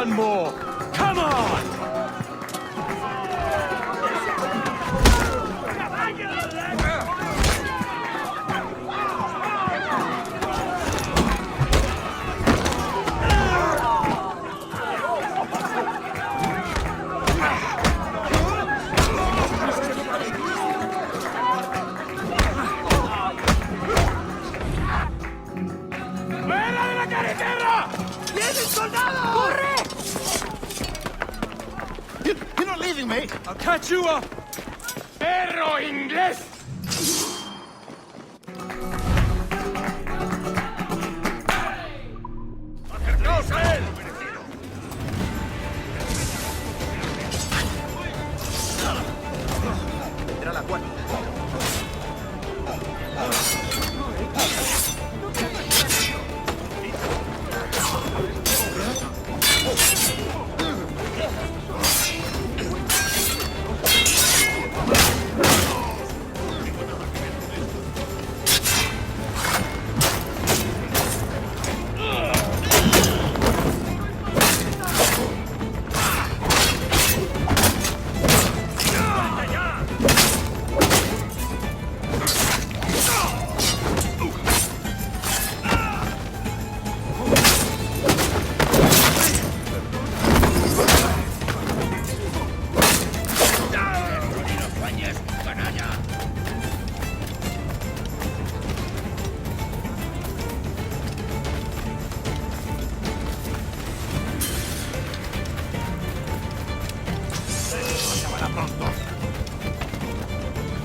one more! Come on! You're not leaving me! I'll catch you up! ¡Perro inglés! ¡Acercaos a él! Vendrá la cuarta.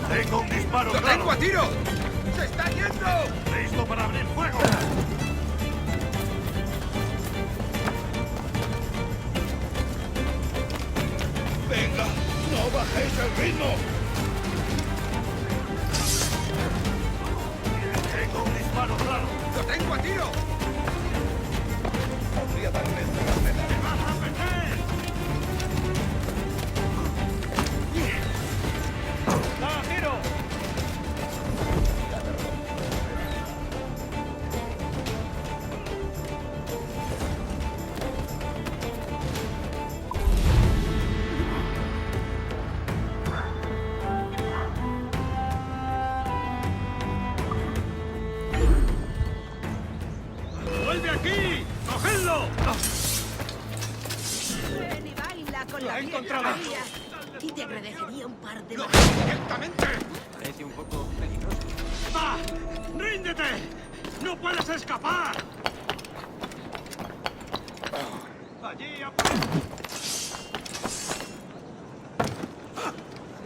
¡Tengo un disparo! ¡Lo tengo a tiro! ¡Se está yendo! ¡Listo para abrir fuego! ¡Venga! ¡No bajéis el ritmo! ¡Tengo un disparo claro! ¡Lo tengo a tiro! Podría darle una ¡Te vas a meter! ¡Da tiro! ¡Vuelve aquí! ¡Cogedlo! Ven y baila con la he vieja encontrado. María. Y te agradecería un par de ¡Lo más. hago directamente! Parece un poco peligroso. ¡Va! ¡Ríndete! ¡No puedes escapar! ¡Allí a...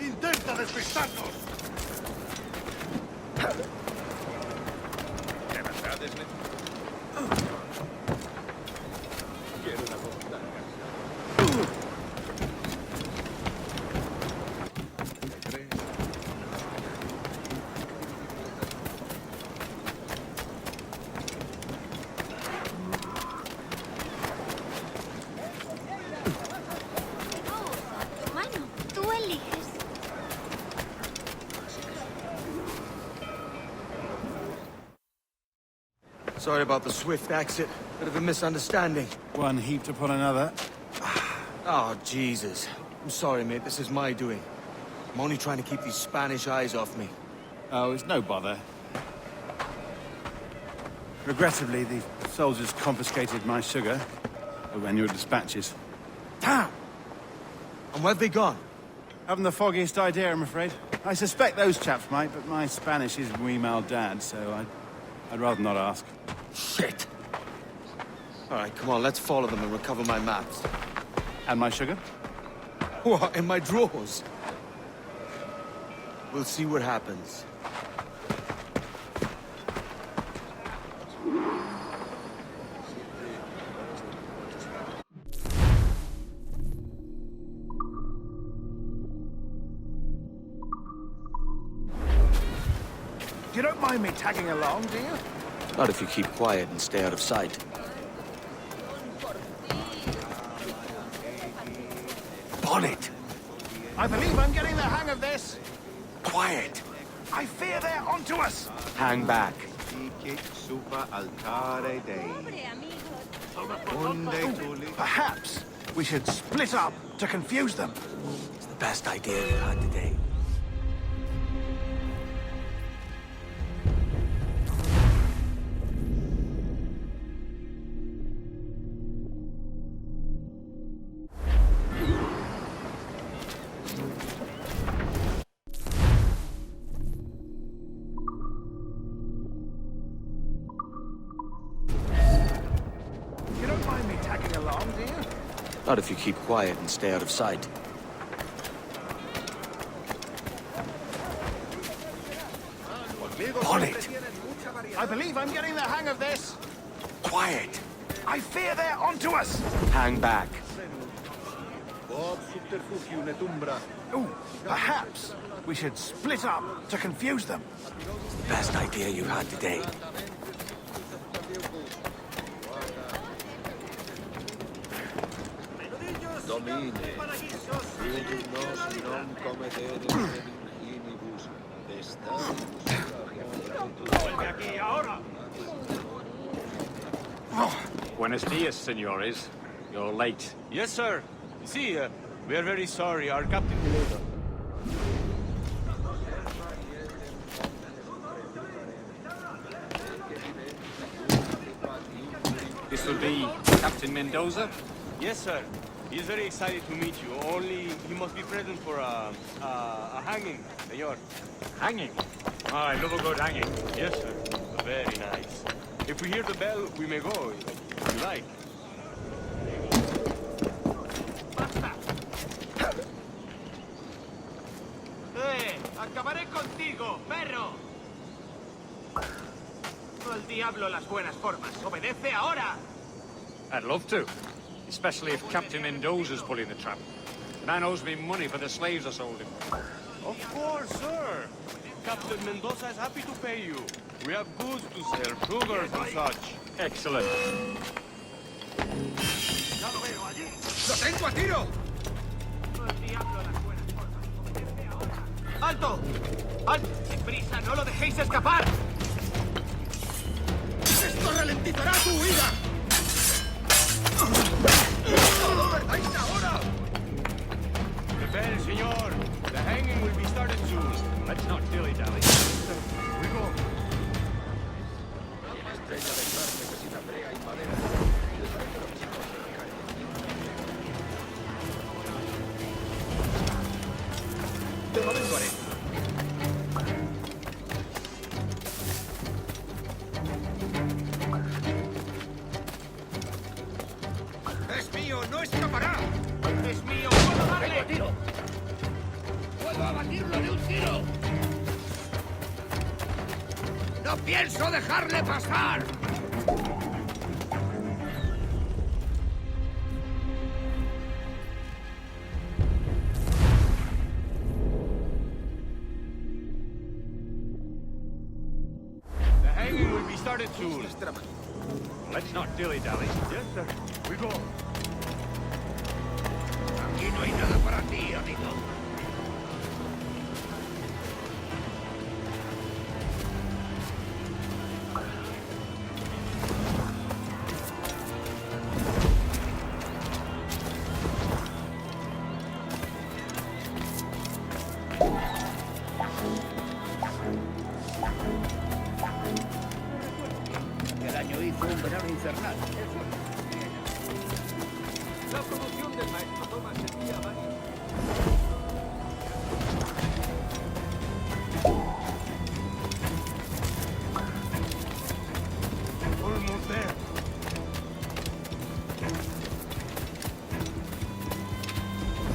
¡Intenta despistarnos! ¿De verdad es necesario? Quiero una bomba. Mano, tú eliges. Sorry about the swift exit. Bit of a misunderstanding. One heaped upon another. Oh, Jesus. I'm sorry, mate. This is my doing. I'm only trying to keep these Spanish eyes off me. Oh, it's no bother. Regrettably, the soldiers confiscated my sugar when your dispatches. Damn! And where've they gone? Haven't the foggiest idea, I'm afraid. I suspect those chaps might, but my Spanish is muy mal dad, so I'd rather not ask. Shit! All right, come on, let's follow them and recover my maps. And my sugar? What, in my drawers? We'll see what happens. You don't mind me tagging along, do you? Not if you keep quiet and stay out of sight. Bonnet! I believe I'm getting the hang of this. Quiet! I fear they're onto us. Hang back. Dicit super altare Dei. Perhaps we should split up to confuse them. It's the best idea you had today. You don't mind me tagging along, do you? Not if you keep quiet and stay out of sight. On it! I believe I'm getting the hang of this. Quiet! I fear they're onto us. Hang back. Ooh, perhaps we should split up to confuse them. It's the best idea you had today. Domine, fium nos non comedere inibus Buenos dias, senores. You're late. Yes, sir. See, we are very sorry. Our captain delayed us. This will be Captain Mendoza? Yes, sir. He is very excited to meet you. Only he must be present for a hanging, senor. Hanging? Oh, I love a good hanging. Yes, sir. Very nice. If we hear the bell, we may go, if you like. ¡Acabaré contigo, perro! Al diablo las buenas formas. ¡Obedece ahora! I'd love to. Especially if Captain Mendoza's pulling the trap. The man owes me money for the slaves I sold him. Of course, sir. Captain Mendoza is happy to pay you. We have goods to sell, sugars and such. Excellent. ¡Lo tengo a tiro! ¡Al diablo las buenas formas! ¡Obedece ahora! ¡Alto! ¡Alto! ¡Sin prisa! ¡No lo dejéis escapar! ¡Esto ralentizará tu huida! ¡No lo perdáis ahora! The bell, senor. The hanging will be started soon. Let's not dilly-dally. We go. De momento haré. ¡Es mío! ¡No escapará! ¡Es mío! ¡Puedo darle! ¡Tiro! ¡Puedo abatirlo de un tiro! ¡No pienso dejarle pasar! The hanging will be started soon. Let's not dilly-dally. Yes, sir. We go. Aquí no hay nada para ti, amigo. El año hizo un verano infernal. La producción del maestro Thomas envía varios... Almost there.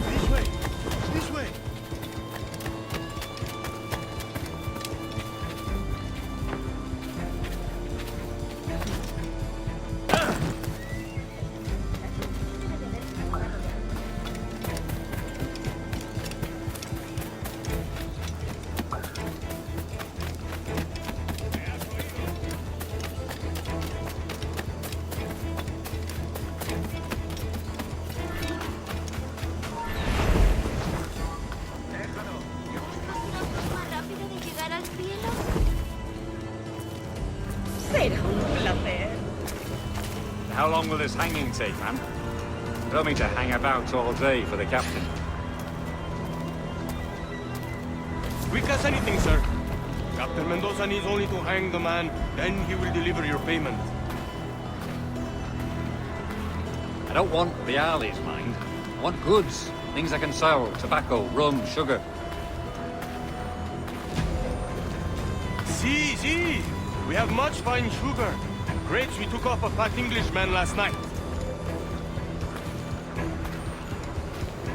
This way. This way. Era un placer. How long will this hanging take, man? I don't mean to hang about all day for the captain. Quick as anything, sir. Captain Mendoza needs only to hang the man, then he will deliver your payment. I don't want the Harleys, mind. I want goods. Things I can sell. Tobacco, rum, sugar. See. We have much fine sugar. Grapes we took off a fat Englishman last night.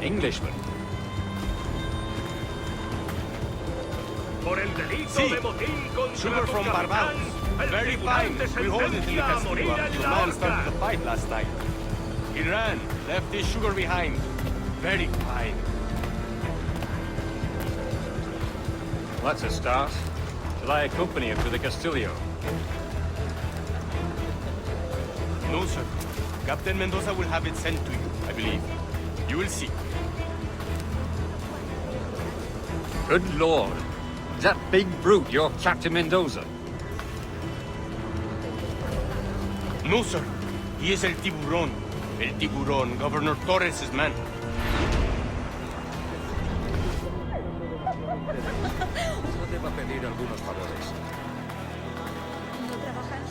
Englishman? Por el delito Sí. de motín contra Sugar tu from capitán, Barbados. el Very tribunal fine. te We hold it in the sentencia a morir festival. en The la man horca. started the fight last night. He ran, left his sugar behind. Very fine. Well, that's a start. Shall I accompany him to the Castillo? No, sir. Captain Mendoza will have it sent to you, I believe. You will see. Good lord. Is that big brute your Captain Mendoza? No, sir. He is el tiburón. El tiburón, Governor Torres' man. No te va a pedir algunos favores. No trabajan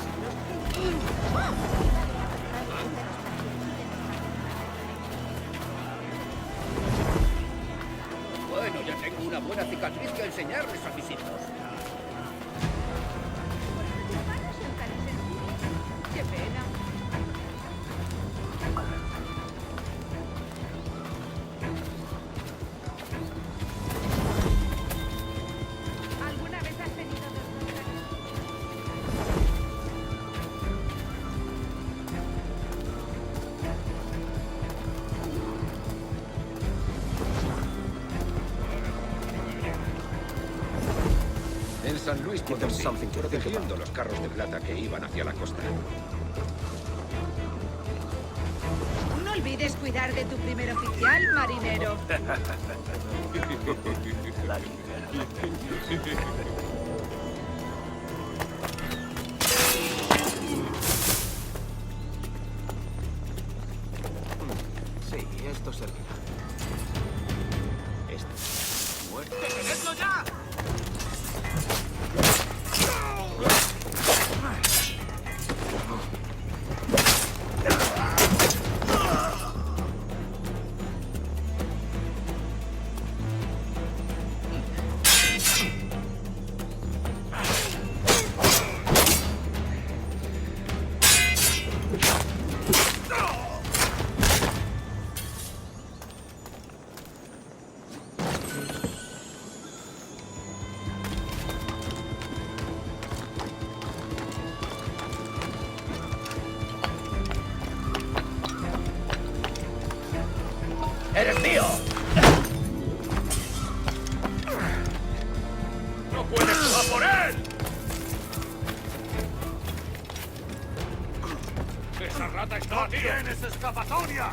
Bueno, ya tengo una buena cicatriz que enseñarles a mis hijos. Qué pena. ¿Alguna vez has tenido En San Luis Potosí, protegiendo los carros de plata que iban hacia la costa. No olvides cuidar de tu primer oficial, marinero. Sí, esto servirá. Esto. Muerte. ¡Detenedlo ya! ¡Eres mío! ¡No puedes ir a por él! ¡Esa rata está a tiro! ¡Tienes escapatoria!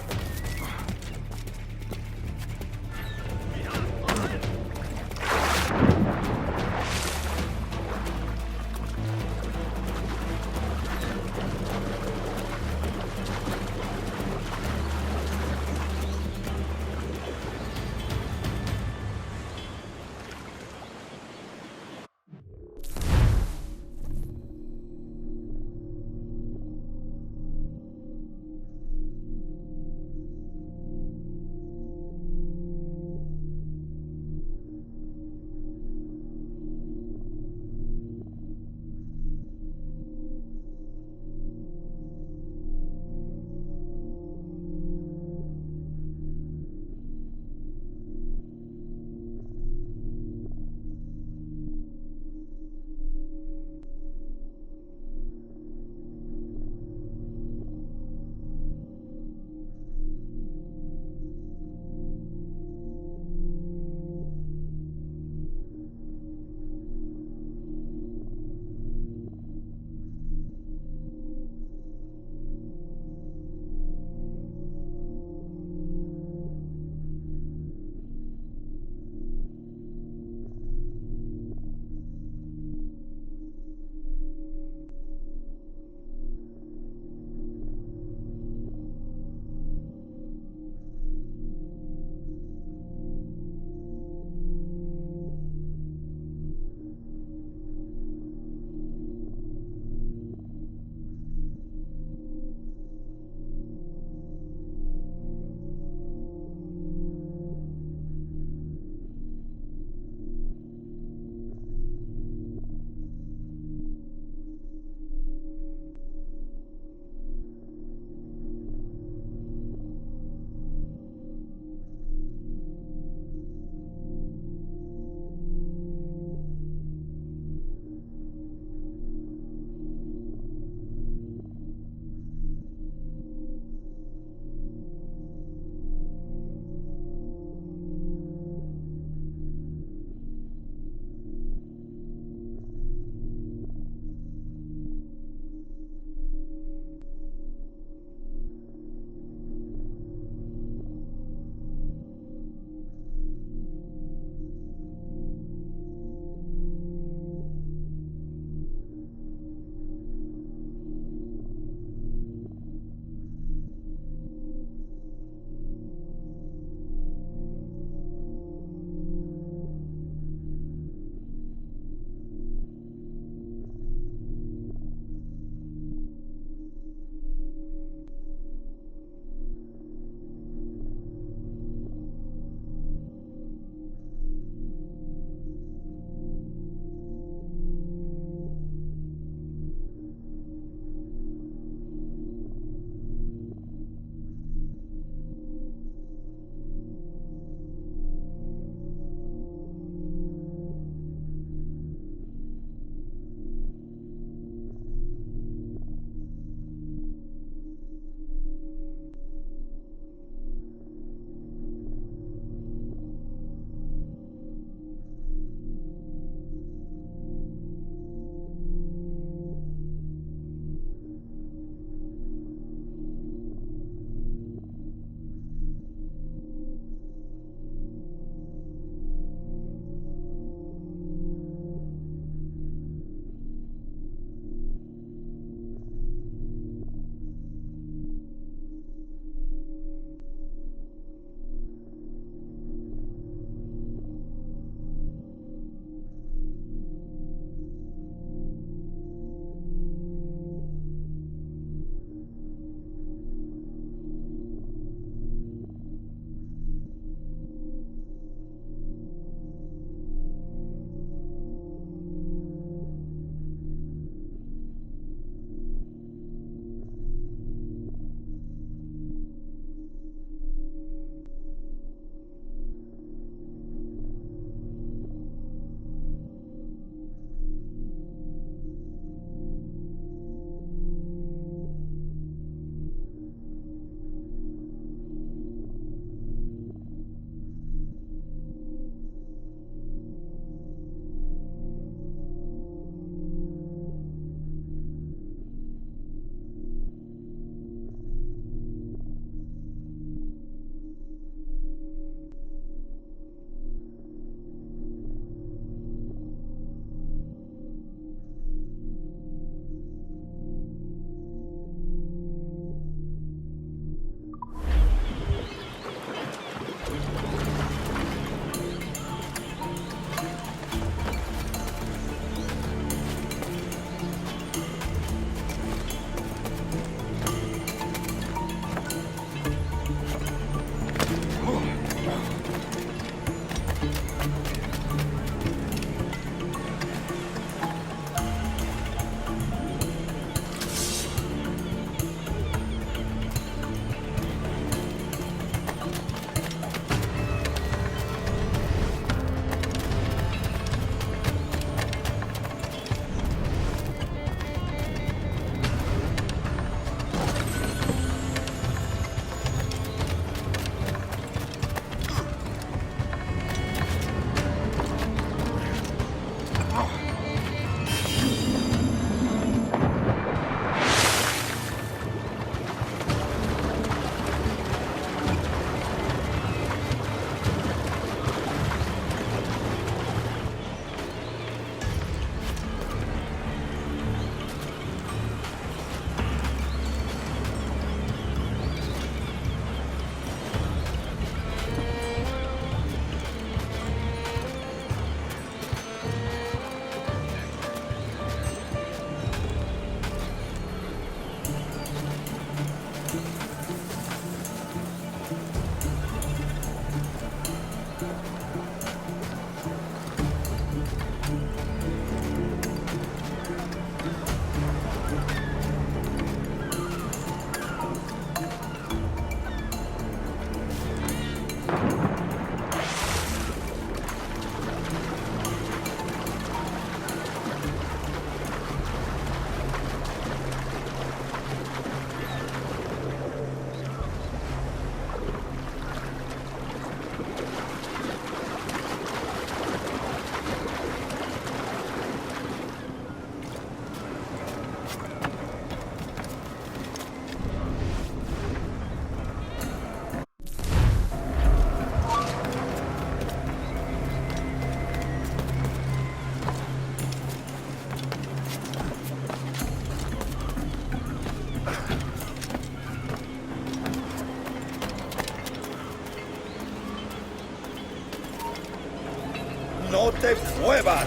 ¡No te muevas!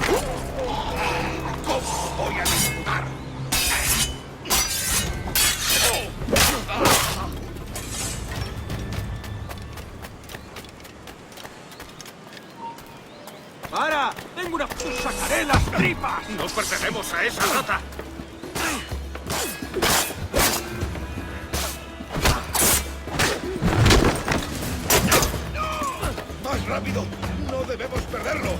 ¿Cómo voy a disfrutar? ¡Para! ¡Tengo una... ¡Os sacaré las tripas! ¡No pertenecemos a esa rata! ¡Más rápido! ¡No debemos perderlo!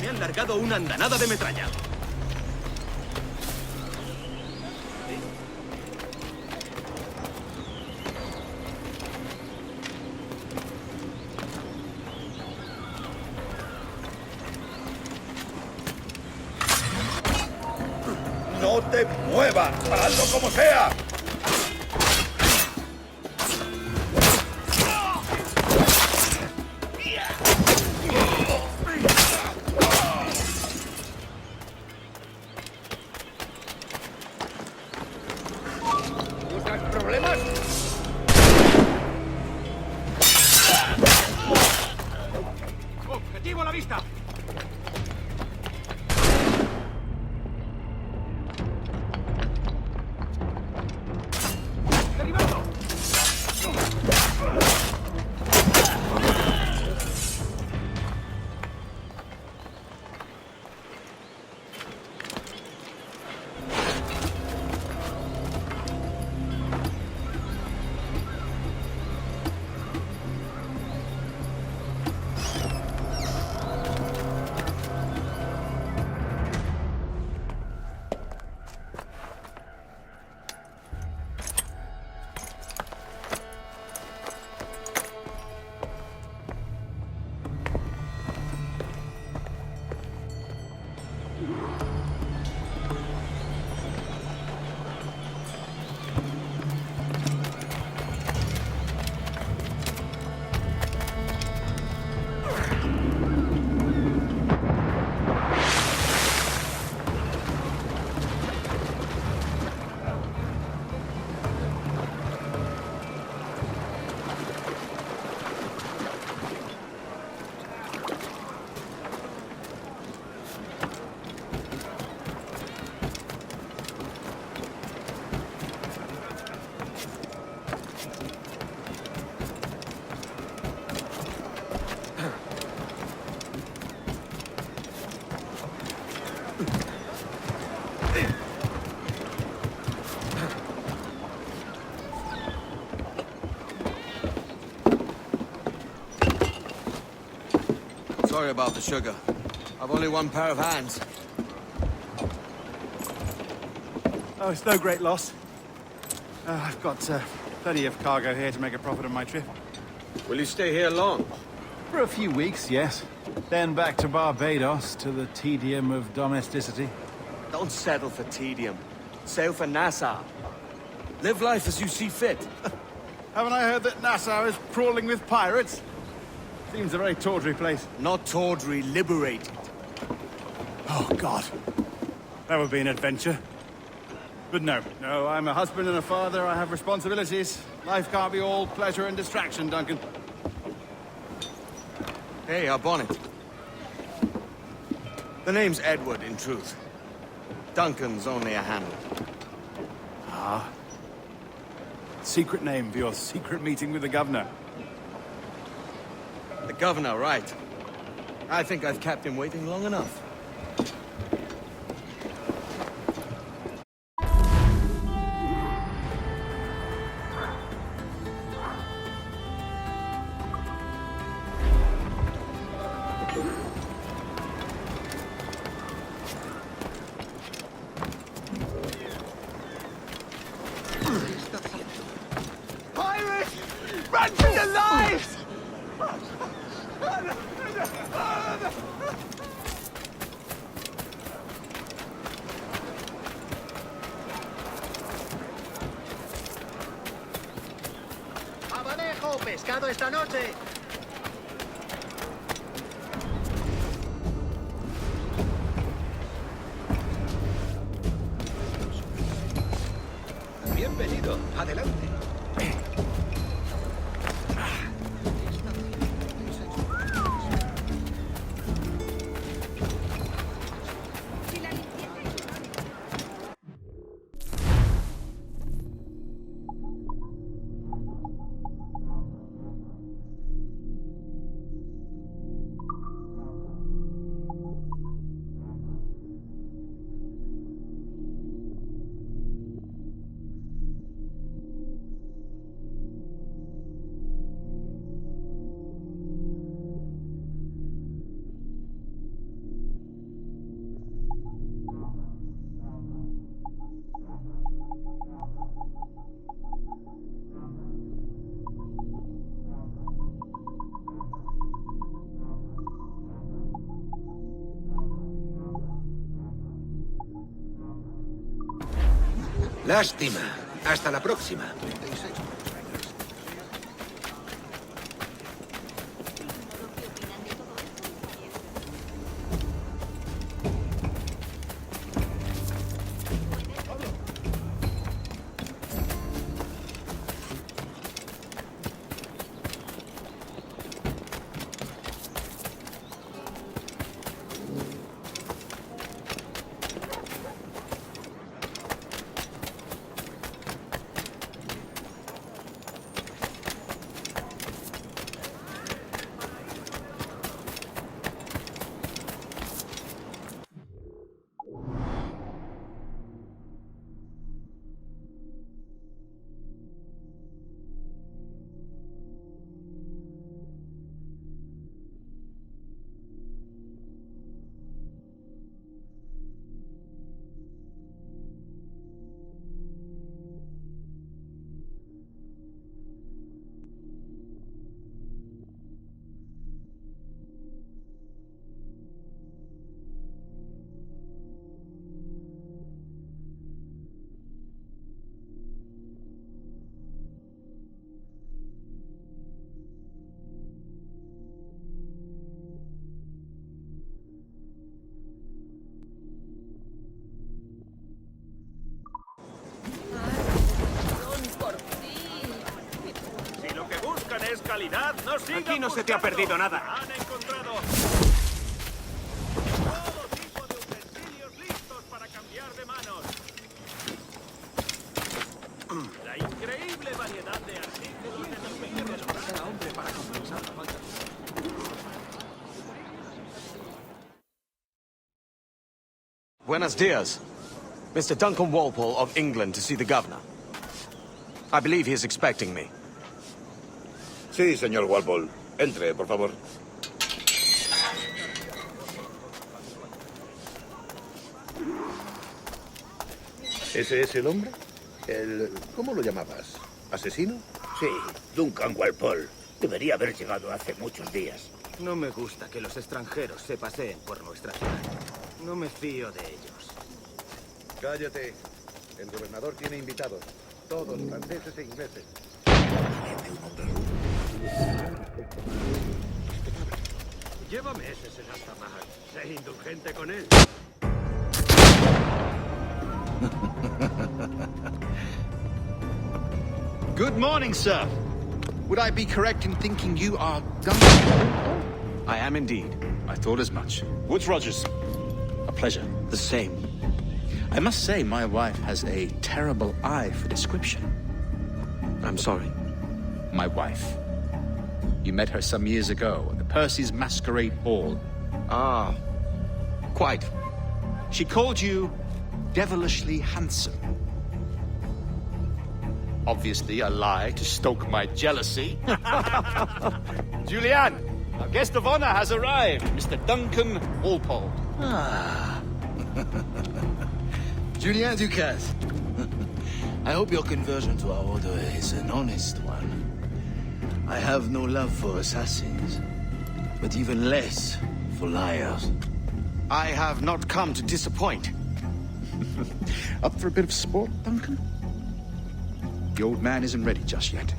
Me han largado una andanada de metralla. ¡No te muevas! ¡Paradlo como sea! ¿Buscas problemas? ¡Objetivo a la vista! ¡Derribado! Sorry about the sugar. I've only one pair of hands. Oh, it's no great loss. I've got plenty of cargo here to make a profit on my trip. Will you stay here long? For a few weeks, yes. Then back to Barbados, to the tedium of domesticity. Don't settle for tedium. Sail for Nassau. Live life as you see fit. Haven't I heard that Nassau is crawling with pirates? Seems a very tawdry place. Not tawdry, liberated. Oh, God. That would be an adventure. But no, I'm a husband and a father. I have responsibilities. Life can't be all pleasure and distraction, Duncan. Hey, our bonnet. The name's Edward, in truth. Duncan's only a handle. Secret name for your secret meeting with the governor. The governor, right. I think I've kept him waiting long enough. Pirates! Run for your lives! ¡Abadejo! ¡Pescado esta noche! Bienvenido. Adelante. Si la limpieza es Lástima. Hasta la próxima. Si lo que buscan es calidad, no sigan Aquí no se te ha buscando. perdido nada. Han encontrado todo tipo de utensilios listos para cambiar de manos. La increíble variedad de artículos de los cada hombre para compensar la falta. Buenos dias. Mr. Duncan Walpole of England to see the governor. I believe he is expecting me. Sí, señor Walpole. Entre, por favor. ¿Ese es el hombre? ¿Cómo lo llamabas? ¿Asesino? Sí, Duncan Walpole. Debería haber llegado hace muchos días. No me gusta que los extranjeros se paseen por nuestra ciudad. No me fío de ellos. Cállate. El gobernador tiene invitados. Todos franceses e ingleses. Llévame ese Senazamar. Sé indulgente con él. Good morning, sir. Would I be correct in thinking you are Duncan? I am indeed. I thought as much. Woods Rogers. A pleasure. The same. I must say, my wife has a terrible eye for description. I'm sorry. My wife. You met her some years ago at the Percy's Masquerade Ball. Ah, quite. She called you devilishly handsome. Obviously a lie to stoke my jealousy. Julianne, our guest of honor has arrived, Mr. Duncan Walpole. Ah. Julien Ducasse. I hope your conversion to our order is an honest one. I have no love for assassins, but even less for liars. I have not come to disappoint. Up for a bit of sport, Duncan? The old man isn't ready just yet.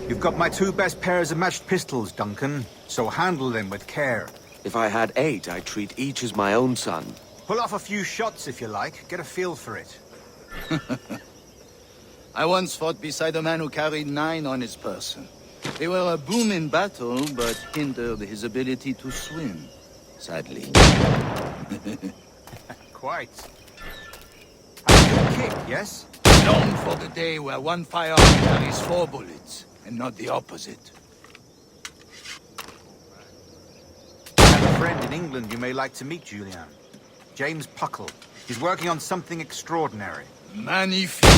You've got my 2 best pairs of matched pistols, Duncan, so handle them with care. If I had 8, I'd treat each as my own son. Pull off a few shots if you like. Get a feel for it. I once fought beside a man who carried 9 on his person. They were a boom in battle, but hindered his ability to swim, sadly. Quite. Have a good kick, yes? Long for the day where one firearm carries 4 bullets, and not the opposite. I have a friend in England you may like to meet, Julian. James Puckle. He's working on something extraordinary. Magnifique.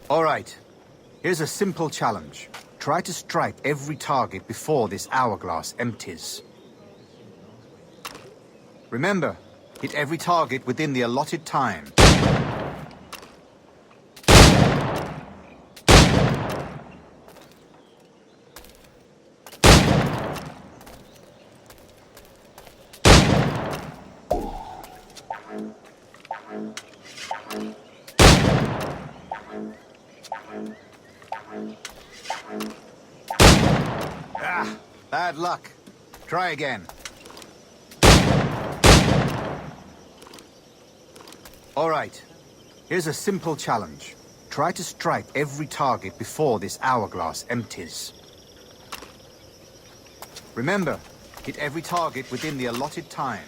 All right. Here's a simple challenge. Try to strike every target before this hourglass empties. Remember, hit every target within the allotted time. Ah, bad luck. Try again. All right. Here's a simple challenge. Try to strike every target before this hourglass empties. Remember, hit every target within the allotted time.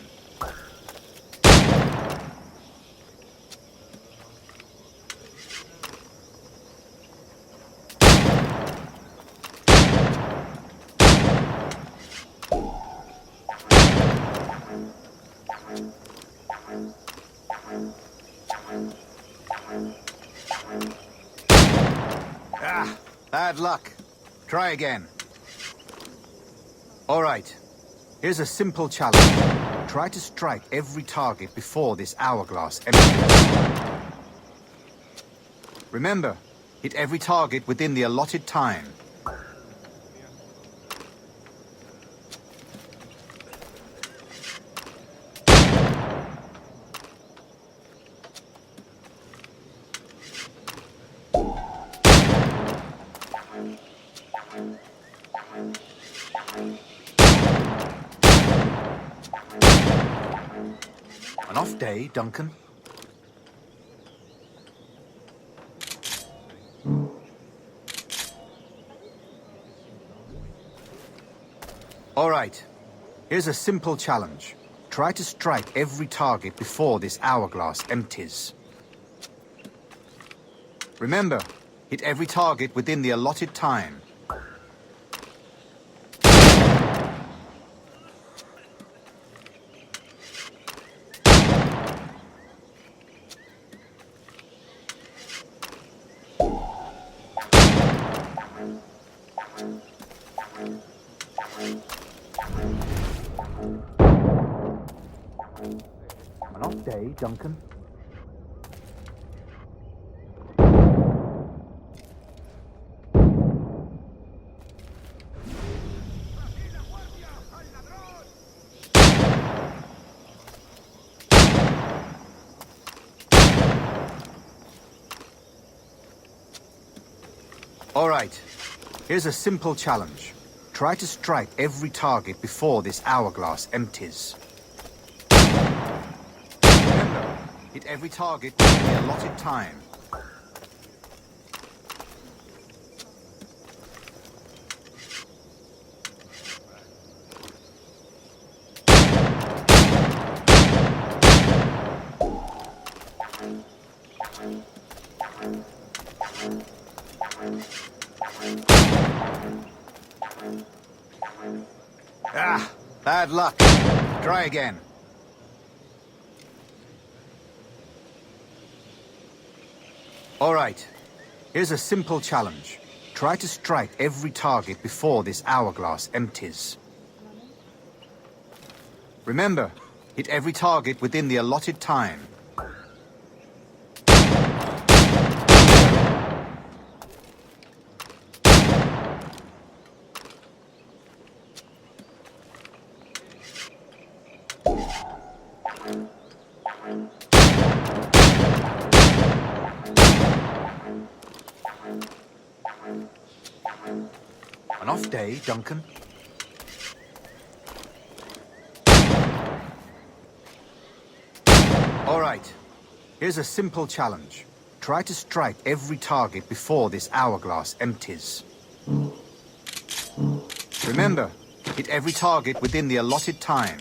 Ah, bad luck. Try again. All right. Here's a simple challenge. Try to strike every target before this hourglass empties. Remember, hit every target within the allotted time. An off day, Duncan. All right. Here's a simple challenge. Try to strike every target before this hourglass empties. Remember, hit every target within the allotted time. An off day, Duncan. All right, here's a simple challenge. Try to strike every target before this hourglass empties. Remember, hit every target within the allotted time. Ah, bad luck. Try again. All right, here's a simple challenge. Try to strike every target before this hourglass empties. Remember, hit every target within the allotted time. An off day, Duncan. All right, here's a simple challenge. Try to strike every target before this hourglass empties. Remember, hit every target within the allotted time.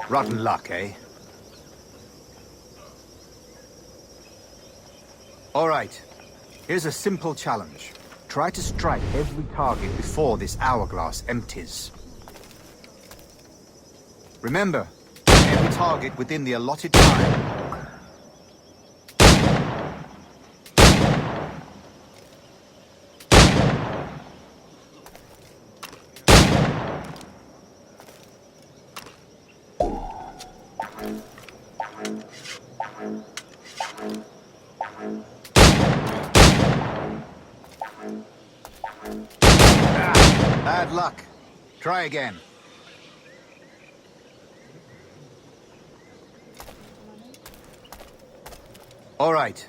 Rotten luck, eh? All right, here's a simple challenge. Try to strike every target before this hourglass empties. Remember, every target within the allotted time. Bad luck. Try again. All right,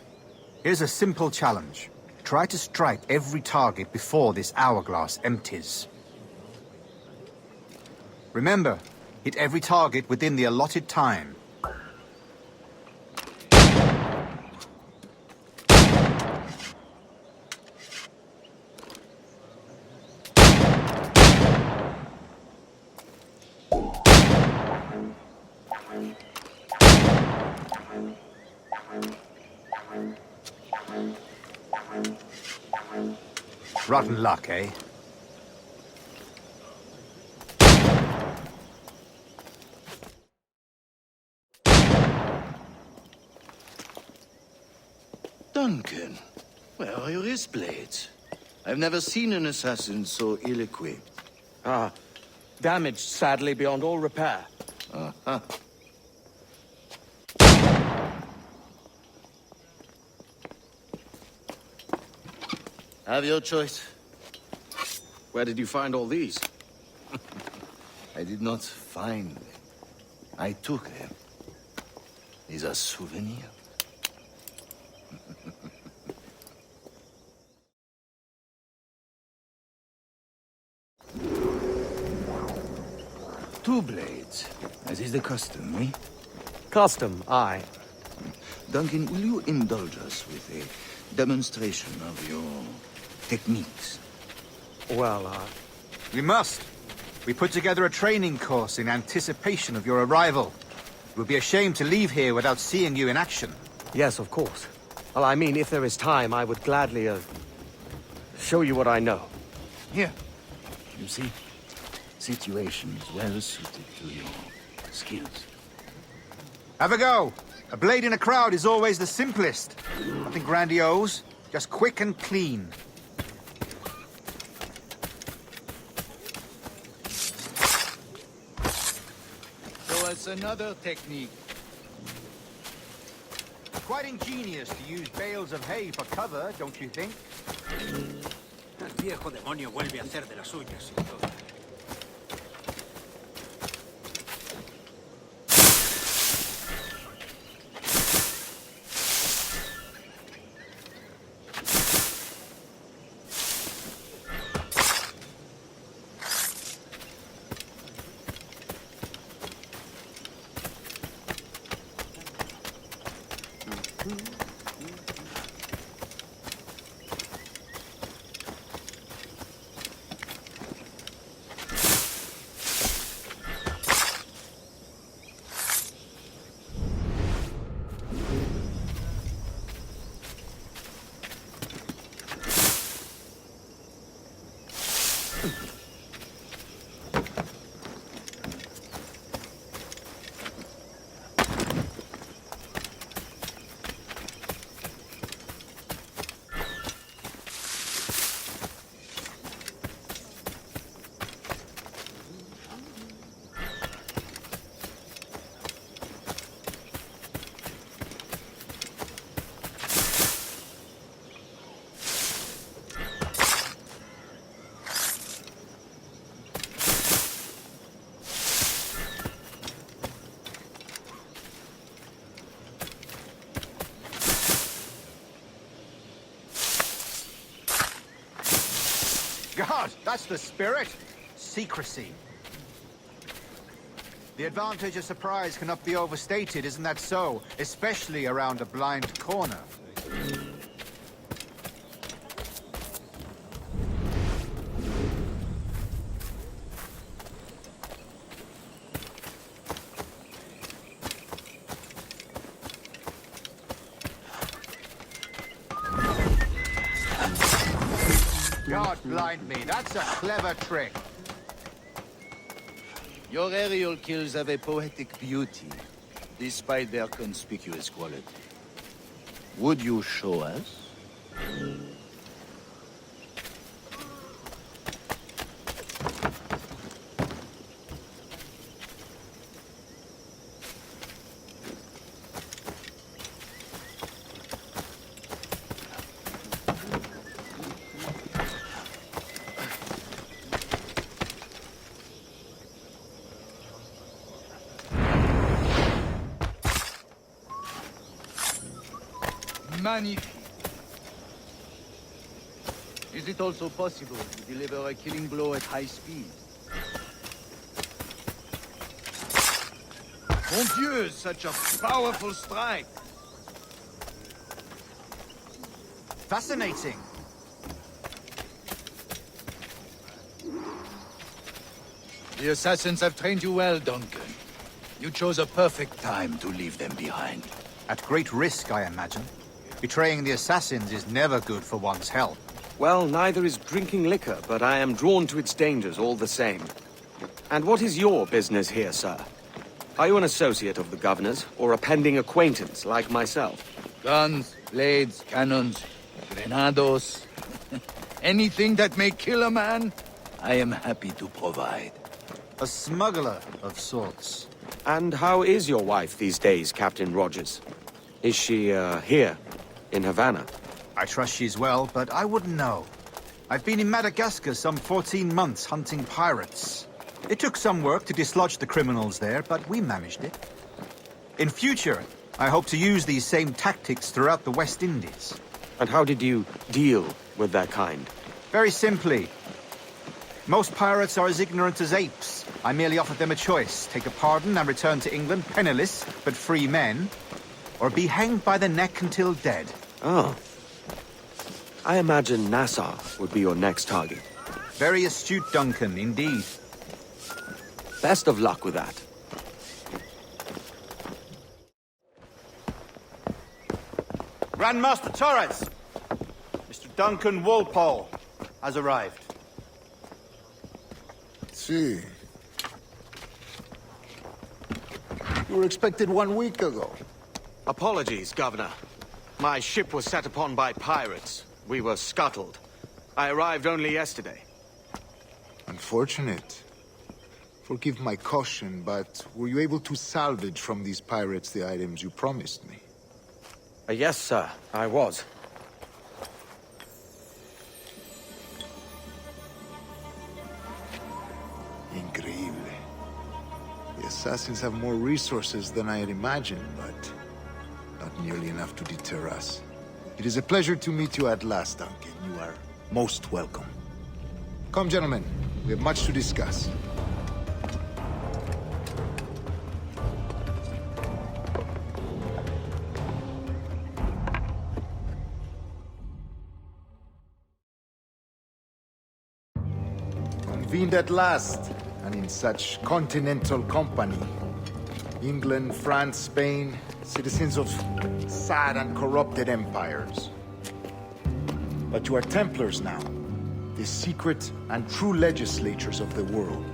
here's a simple challenge. Try to strike every target before this hourglass empties. Remember, hit every target within the allotted time. Rotten luck, eh? Duncan, where are your wrist blades? I've never seen an assassin so ill-equipped. Ah, damaged sadly beyond all repair. Uh-huh. Have your choice. Where did you find all these? I did not find them. I took them. These are souvenirs. two blades, as is the custom, eh? Custom, aye. Duncan, will you indulge us with a demonstration of your techniques? Well, We must. We put together a training course in anticipation of your arrival. It would be a shame to leave here without seeing you in action. yes, of course. Well, I mean, if there is time, I would gladly, show you what I know. Here. You see? Situations well suited to your skills. Have a go. A blade in a crowd is always the simplest. Nothing grandiose, just quick and clean. Show us another technique. Quite ingenious to use bales of hay for cover, don't you think? El viejo demonio vuelve a hacer de las suyas y todo. God, that's the spirit. Secrecy. The advantage of surprise cannot be overstated, isn't that so? Especially around a blind corner. God blind me, that's a clever trick. Your aerial kills have a poetic beauty, despite their conspicuous quality. Would you show us? Magnifique. Is it also possible to deliver a killing blow at high speed? Mon Dieu, such a powerful strike! Fascinating. The assassins have trained you well, Duncan. You chose a perfect time to leave them behind. At great risk, I imagine. Betraying the assassins is never good for one's health. Well, neither is drinking liquor, but I am drawn to its dangers all the same. And what is your business here, sir? Are you an associate of the governor's, or a pending acquaintance like myself? Guns, blades, cannons, grenados. Anything that may kill a man, I am happy to provide. A smuggler of sorts. And how is your wife these days, Captain Rogers? Is she, here, in Havana? I trust she's well, but I wouldn't know. I've been in Madagascar some 14 months hunting pirates. It took some work to dislodge the criminals there, but we managed it. In future, I hope to use these same tactics throughout the West Indies. And how did you deal with that kind? Very simply. Most pirates are as ignorant as apes. I merely offered them a choice. Take a pardon and return to England penniless, but free men. Or be hanged by the neck until dead. Oh. I imagine Nassau would be your next target. Very astute, Duncan, indeed. Best of luck with that. Grandmaster Torres! Mr. Duncan Walpole has arrived. See. You were expected 1 week ago. Apologies, Governor. My ship was set upon by pirates. We were scuttled. I arrived only yesterday. Unfortunate. Forgive my caution, but were you able to salvage from these pirates the items you promised me? Yes, sir, I was. Increíble. The assassins have more resources than I had imagined, but not nearly enough to deter us. It is a pleasure to meet you at last, Duncan. You are most welcome. Come, gentlemen. We have much to discuss. Convened at last, and in such continental company. England, France, Spain, citizens of sad and corrupted empires. But you are Templars now, the secret and true legislators of the world.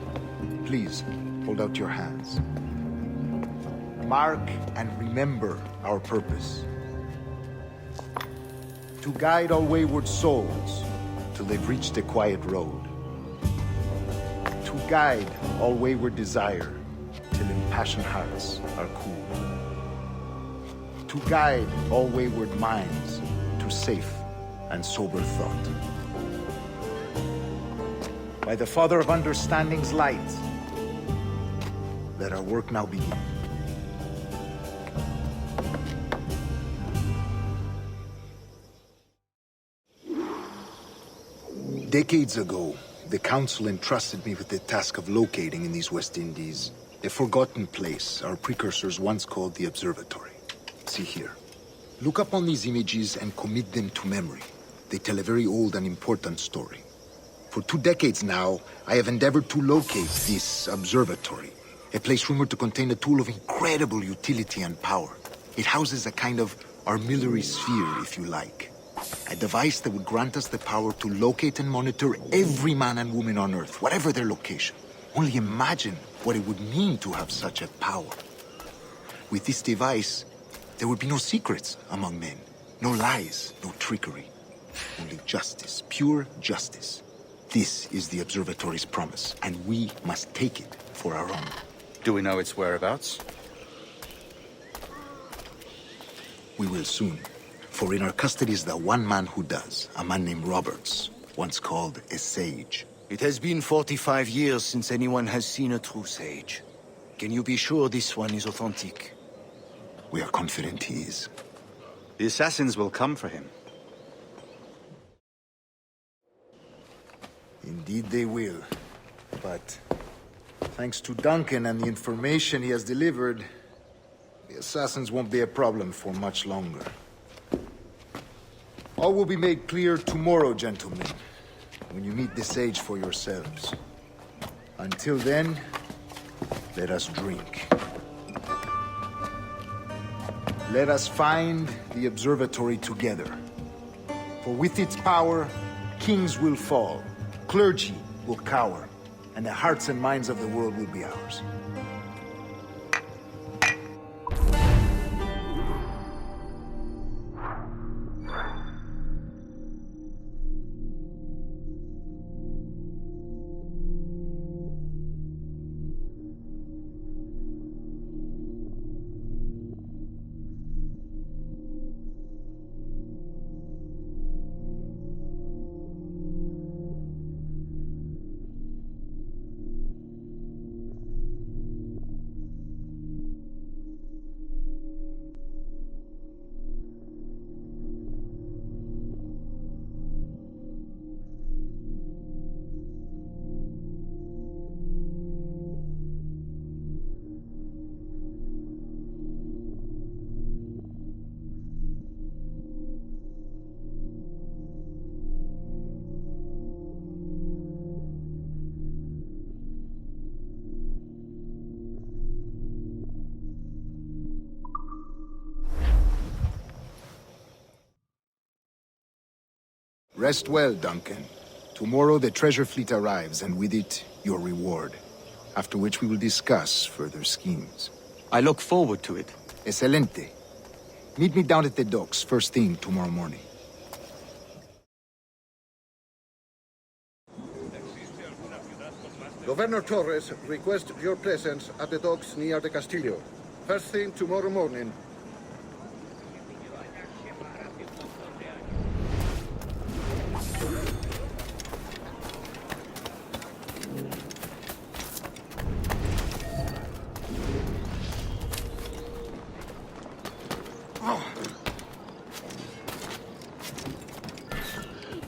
Please, hold out your hands. Mark and remember our purpose. To guide all wayward souls till they've reached a quiet road. To guide all wayward desire till impassioned hearts are cool. To guide all wayward minds to safe and sober thought. By the Father of Understanding's light, let our work now begin. Decades ago, the Council entrusted me with the task of locating in these West Indies a forgotten place our precursors once called the Observatory. See here. Look upon these images and commit them to memory. They tell a very old and important story. For 2 decades now, I have endeavored to locate this observatory, a place rumored to contain a tool of incredible utility and power. It houses a kind of armillary sphere, if you like. A device that would grant us the power to locate and monitor every man and woman on Earth, whatever their location. Only imagine what it would mean to have such a power. With this device, there would be no secrets among men, no lies, no trickery. Only justice, pure justice. This is the Observatory's promise, and we must take it for our own. Do we know its whereabouts? We will soon. For in our custody is the one man who does, a man named Roberts, once called a sage. It has been 45 years since anyone has seen a true sage. Can you be sure this one is authentic? We are confident he is. The assassins will come for him. Indeed they will. But thanks to Duncan and the information he has delivered, the assassins won't be a problem for much longer. All will be made clear tomorrow, gentlemen, when you meet the sage for yourselves. Until then, let us drink. Let us find the observatory together. For with its power, kings will fall, clergy will cower, and the hearts and minds of the world will be ours. Rest well, Duncan. Tomorrow the treasure fleet arrives, and with it, your reward. After which we will discuss further schemes. I look forward to it. Excelente. Meet me down at the docks first thing tomorrow morning. Governor Torres requests your presence at the docks near the Castillo. First thing tomorrow morning.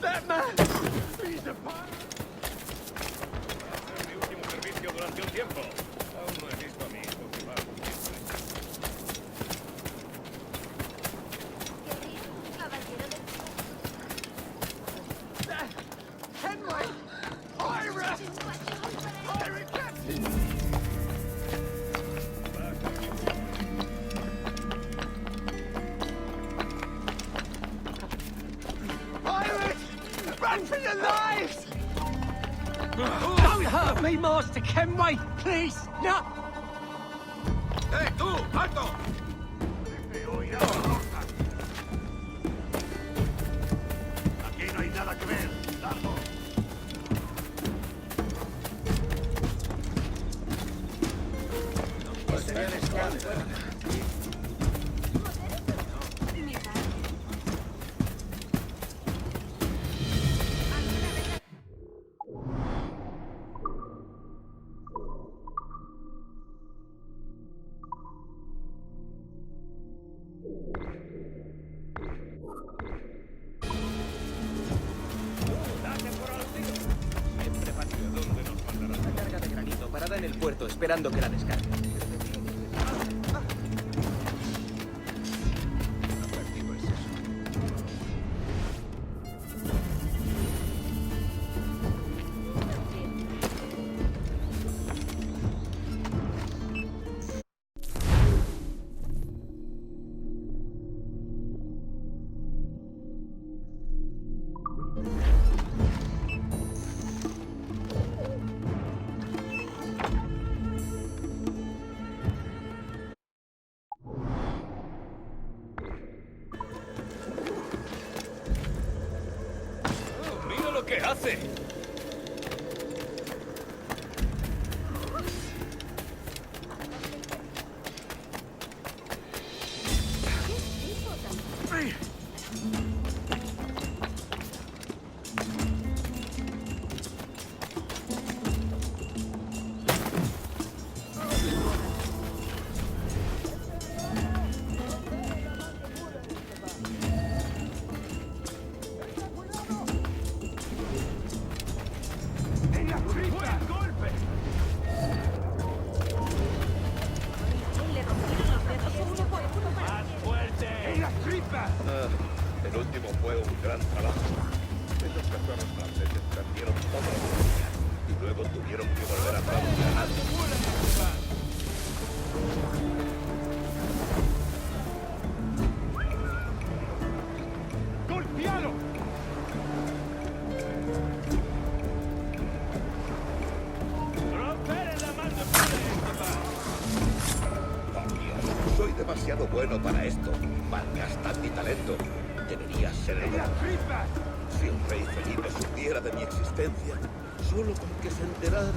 That man! He's a pirate! Mi último servicio durante un tiempo. Aún no he visto a mi hijo quemado. Henry! Pirate! Pirate captain! Pirate! Run for your lives! Don't hurt me, Master Kenway! Please! No! ¡Eh, tú! ¡Alto! Aquí no hay nada que ver. ¡Largo! Una carga de granito parada en el puerto esperando que la descargue. ¡Mira lo que hace! El último fue un gran trabajo. Esos cachorros franceses perdieron toda la comunidad y luego tuvieron que volver a trabajar. ¡Golpealo! ¡Romper la mano Oh, Dios, soy demasiado bueno para esto. Malgastar mi talento. Debería ser el Si un rey Felipe supiera de mi existencia, solo con que se enterara...